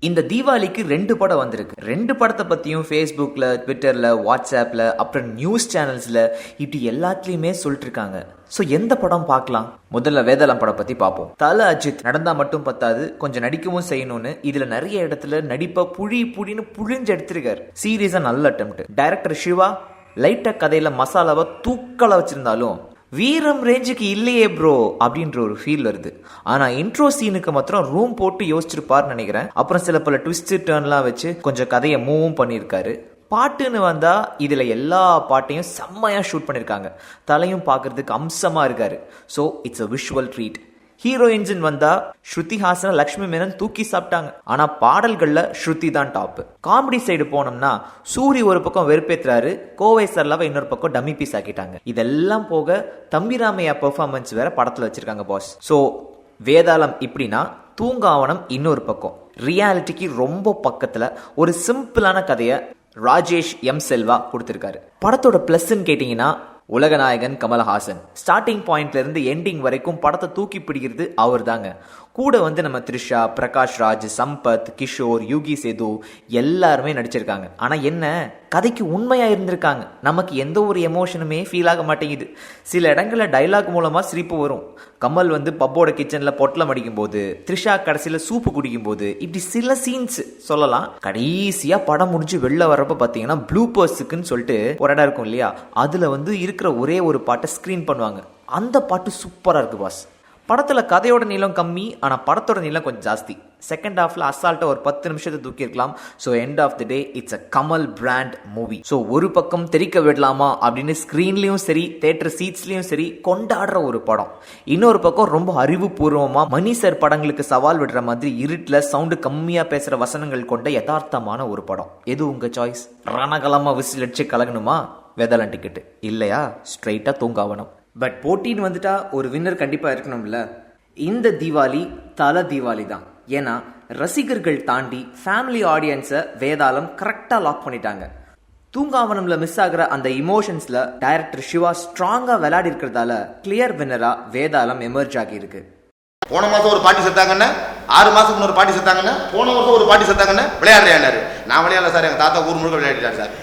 இந்த தீபாவளிக்கு 2 படம் வந்திருக்கு. 2 படத்தை பத்தியும் ஃபேஸ்புக்ல, ட்விட்டர்ல, வாட்ஸ்அப்ல, அப்புறம் நியூஸ் சேனல்ஸ்ல இப்படி எல்லாத்துலயுமே சொல்லிட்டு இருக்காங்க. சோ எந்த படம் பார்க்கலாம்? முதல்ல வேதாளம் படம் பத்தி பார்ப்போம். தல அஜித் நடந்தா மட்டும் பத்தாது, கொஞ்சம் நடிக்கவும் செய்யணும்னு இதுல நிறைய இடத்துல நடிப்ப புழின்னு புழிஞ்சு எடுத்திருக்காரு. சீரியஸா நல்ல அட்டெம்ப்ட். டைரக்டர் சிவா லைட்டா கதையில மசாலாவை தூக்கலா வச்சிருந்தாலும் வீரம் ரேஞ்சுக்கு இல்லையே ப்ரோ அப்படின்ற ஒரு ஃபீல் வருது. ஆனா இன்ட்ரோ சீனுக்கு மாத்திரம் ரூம் போட்டு யோசிச்சிருப்பாருன்னு நினைக்கிறேன். அப்புறம் சில பல ட்விஸ்ட் டர்ன்லாம் வச்சு கொஞ்சம் கதையை மூவும் பண்ணியிருக்காரு. பாட்டுன்னு வந்தா இதுல எல்லா பாட்டையும் செம்மையா ஷூட் பண்ணிருக்காங்க. தலையும் பார்க்கறதுக்கு அம்சமா இருக்காரு. So it's a visual treat. Heroines வந்தா ஸ்ருதி ஹாசன், லக்ஷ்மி மேனன் தூக்கி சாப்பிட்டாங்க. ஆனா பாடல்கள்ல ஸ்ருதி தான் டாப். காமெடி சைடு போனோம்னா சூரி ஒரு பக்கம் வெறுப்பேத்துறாரு, கோவை சர்லாவை இன்னொரு பக்கம் டம்மி பீஸ் ஆக்கிட்டாங்க. இதெல்லாம் போக தம்பிராமையா பெர்ஃபார்மன்ஸ் வேற படத்துல வச்சிருக்காங்க பாஸ். சோ வேதாளம் இப்படின்னா தூங்காவனம் இன்னொரு பக்கம். ரியாலிட்டிக்கு ரொம்ப பக்கத்துல ஒரு சிம்பிளான கதையை ராஜேஷ் எம் செல்வா கொடுத்திருக்காரு. படத்தோட பிளஸ்ன்னு கேட்டீங்கன்னா உலகநாயகன் கமலஹாசன். ஸ்டார்டிங் பாயிண்ட்ல இருந்து எண்டிங் வரைக்கும் படத்தை தூக்கி பிடிக்கிறது அவர் தாங்க. கூட நம்ம த்ரிஷா, பிரகாஷ் ராஜ், சம்பத், கிஷோர், யூகி சேது எல்லாருமே நடிச்சிருக்காங்க. ஆனா என்ன கதைக்கு உண்மையா இருந்திருக்காங்க. நமக்கு எந்த ஒரு எமோஷனுமே ஃபீல் ஆக மாட்டேங்குது. சில இடங்கள்ல டைலாக் மூலமா சிரிப்பு வரும். கமல் பப்போட கிச்சன்ல பொட்டலம் அடிக்கும் போது, த்ரிஷா கடைசியில சூப்பு குடிக்கும் போது, இப்படி சில சீன்ஸ் சொல்லலாம். கடைசியா படம் முடிஞ்சு வெளில வர்றப்ப பாத்தீங்கன்னா ப்ளூபர்ஸுக்குன்னு சொல்லிட்டு ஒரு இடம் இருக்கும் இல்லையா, அதுல இருக்கிற ஒரே ஒரு பாட்டை ஸ்கிரீன் பண்ணுவாங்க. அந்த பாட்டு சூப்பரா இருக்கு பாஸ். படத்துல கதையோட நீளம் கம்மி, ஆனா படத்தோட நீளம் கொஞ்சம் ஜாஸ்தி. செகண்ட் ஹாஃப்ல அசால்ட்டா ஒரு 10 நிமிஷத்தை தூக்கி இருக்கலாம். So end of the day it's a Kamal brand movie. So ஒரு பக்கம் தெரிக்க விடலாமா அப்படின்னு ஸ்கிரீன்லயும் சரி, தியேட்டர் சீட்ஸ்லயும் சரி கொண்டாடுற ஒரு படம். இன்னொரு பக்கம் ரொம்ப அறிவுபூர்வமா மணி சார் படங்களுக்கு சவால் விடுற மாதிரி இருட்டுல சவுண்டு கம்மியா பேசுற வசனங்கள் கொண்ட யதார்த்தமான ஒரு படம். எது உங்க சாய்ஸ்? ரணகலமா விசில் அடிச்சு கலகணுமா? வேதாளம் டிக்கெட் இல்லையா? ஸ்ட்ரைட்டா தூங்காவனம். பட் போட்டின்னு வந்துட்டா ஒரு வின்னர் கண்டிப்பா இருக்கணும்ல. இந்த தீபாவளி தல தீபாவளி தான். ஏன்னா ரசிகர்கள் தாண்டி ஃபேமிலி ஆடியன்ஸை வேதாளம் கரெக்டா லாக் பண்ணிட்டாங்க. தூங்காவனம்ல மிஸ் ஆகிற அந்த இமோஷன்ஸ்ல டைரக்டர் சிவா ஸ்ட்ராங்கா விளையாடி இருக்கிறதால கிளியர் வின்னரா வேதாளம் எமர்ஜ் ஆகி இருக்கு. போன மாசம் ஒரு பாட்டி செத்தாங்கன்னு, 6 மாசத்துக்கு ஒரு பாட்டி செத்தாங்கன்னு, போன வருஷம் ஒரு பாட்டி செத்தாங்கன்னு விளையாடுறேன். நான் விளையாடல சார், எங்க தாத்தா ஊர் முழுக்க விளையாடிட்டார் சார்.